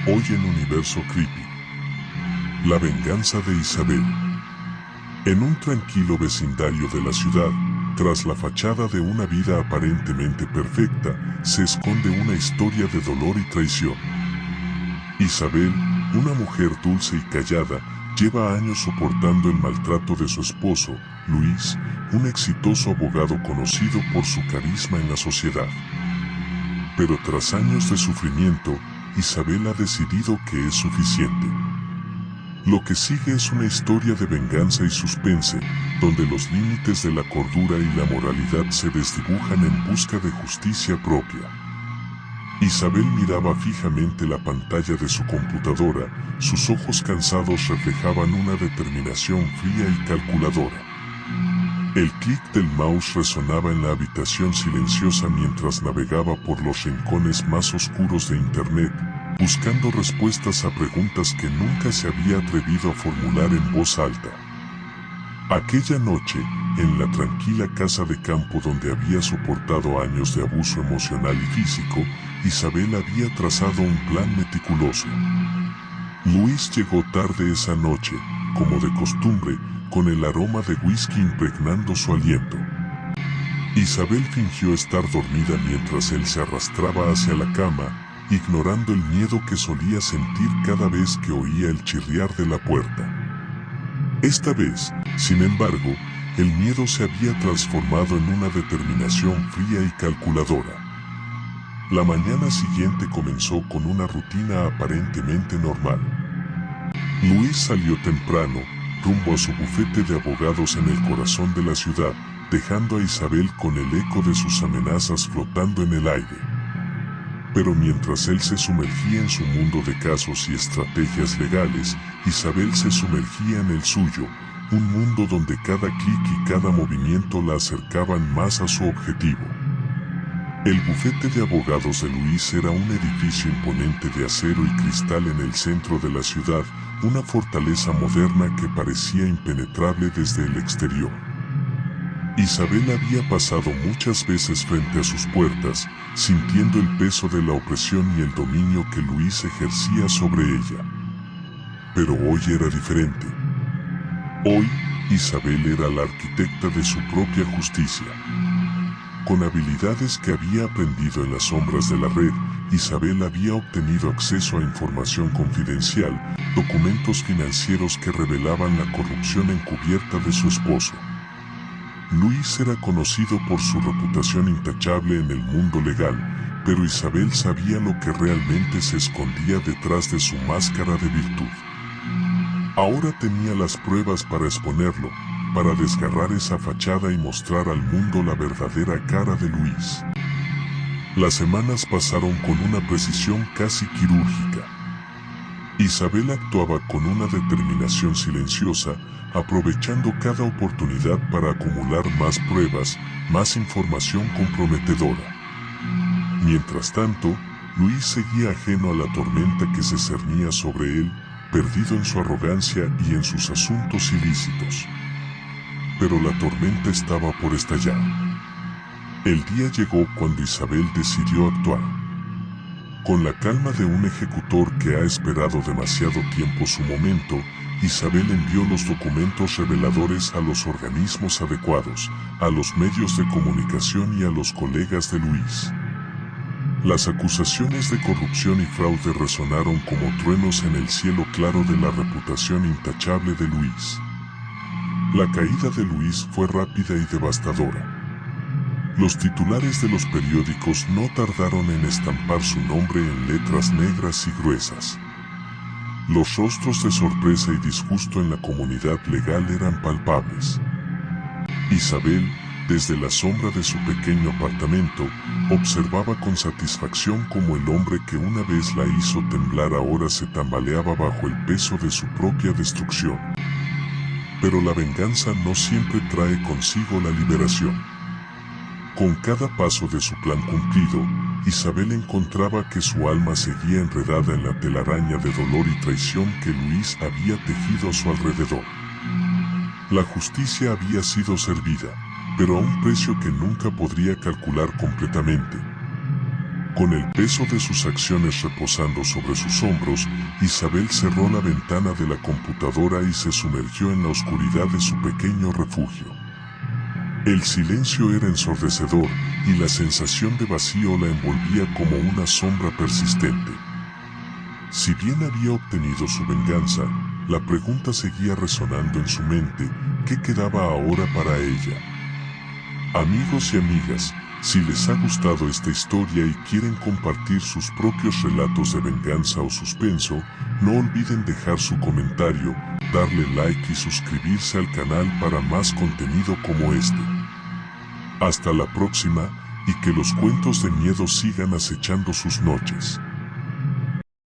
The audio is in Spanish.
Hoy en Universo Creepy. La venganza de Isabel. En un tranquilo vecindario de la ciudad, tras la fachada de una vida aparentemente perfecta, se esconde una historia de dolor y traición. Isabel, una mujer dulce y callada, lleva años soportando el maltrato de su esposo, Luis, un exitoso abogado conocido por su carisma en la sociedad. Pero tras años de sufrimiento, Isabel ha decidido que es suficiente. Lo que sigue es una historia de venganza y suspense, donde los límites de la cordura y la moralidad se desdibujan en busca de justicia propia. Isabel miraba fijamente la pantalla de su computadora, sus ojos cansados reflejaban una determinación fría y calculadora. El clic del mouse resonaba en la habitación silenciosa mientras navegaba por los rincones más oscuros de Internet, buscando respuestas a preguntas que nunca se había atrevido a formular en voz alta. Aquella noche, en la tranquila casa de campo donde había soportado años de abuso emocional y físico, Isabel había trazado un plan meticuloso. Luis llegó tarde esa noche, como de costumbre, con el aroma de whisky impregnando su aliento. Isabel fingió estar dormida mientras él se arrastraba hacia la cama, ignorando el miedo que solía sentir cada vez que oía el chirriar de la puerta. Esta vez, sin embargo, el miedo se había transformado en una determinación fría y calculadora. La mañana siguiente comenzó con una rutina aparentemente normal. Luis salió temprano, rumbo a su bufete de abogados en el corazón de la ciudad, dejando a Isabel con el eco de sus amenazas flotando en el aire. Pero mientras él se sumergía en su mundo de casos y estrategias legales, Isabel se sumergía en el suyo, un mundo donde cada clic y cada movimiento la acercaban más a su objetivo. El bufete de abogados de Luis era un edificio imponente de acero y cristal en el centro de la ciudad, una fortaleza moderna que parecía impenetrable desde el exterior. Isabel había pasado muchas veces frente a sus puertas, sintiendo el peso de la opresión y el dominio que Luis ejercía sobre ella. Pero hoy era diferente. Hoy, Isabel era la arquitecta de su propia justicia. Con habilidades que había aprendido en las sombras de la red, Isabel había obtenido acceso a información confidencial, documentos financieros que revelaban la corrupción encubierta de su esposo. Luis era conocido por su reputación intachable en el mundo legal, pero Isabel sabía lo que realmente se escondía detrás de su máscara de virtud. Ahora tenía las pruebas para exponerlo, para desgarrar esa fachada y mostrar al mundo la verdadera cara de Luis. Las semanas pasaron con una precisión casi quirúrgica. Isabel actuaba con una determinación silenciosa, aprovechando cada oportunidad para acumular más pruebas, más información comprometedora. Mientras tanto, Luis seguía ajeno a la tormenta que se cernía sobre él, perdido en su arrogancia y en sus asuntos ilícitos. Pero la tormenta estaba por estallar. El día llegó cuando Isabel decidió actuar. Con la calma de un ejecutor que ha esperado demasiado tiempo su momento, Isabel envió los documentos reveladores a los organismos adecuados, a los medios de comunicación y a los colegas de Luis. Las acusaciones de corrupción y fraude resonaron como truenos en el cielo claro de la reputación intachable de Luis. La caída de Luis fue rápida y devastadora. Los titulares de los periódicos no tardaron en estampar su nombre en letras negras y gruesas. Los rostros de sorpresa y disgusto en la comunidad legal eran palpables. Isabel, desde la sombra de su pequeño apartamento, observaba con satisfacción cómo el hombre que una vez la hizo temblar ahora se tambaleaba bajo el peso de su propia destrucción. Pero la venganza no siempre trae consigo la liberación. Con cada paso de su plan cumplido, Isabel encontraba que su alma seguía enredada en la telaraña de dolor y traición que Luis había tejido a su alrededor. La justicia había sido servida, pero a un precio que nunca podría calcular completamente. Con el peso de sus acciones reposando sobre sus hombros, Isabel cerró la ventana de la computadora y se sumergió en la oscuridad de su pequeño refugio. El silencio era ensordecedor y la sensación de vacío la envolvía como una sombra persistente. Si bien había obtenido su venganza, la pregunta seguía resonando en su mente: ¿qué quedaba ahora para ella? Amigos y amigas, si les ha gustado esta historia y quieren compartir sus propios relatos de venganza o suspenso, no olviden dejar su comentario, darle like y suscribirse al canal para más contenido como este. Hasta la próxima, y que los cuentos de miedo sigan acechando sus noches.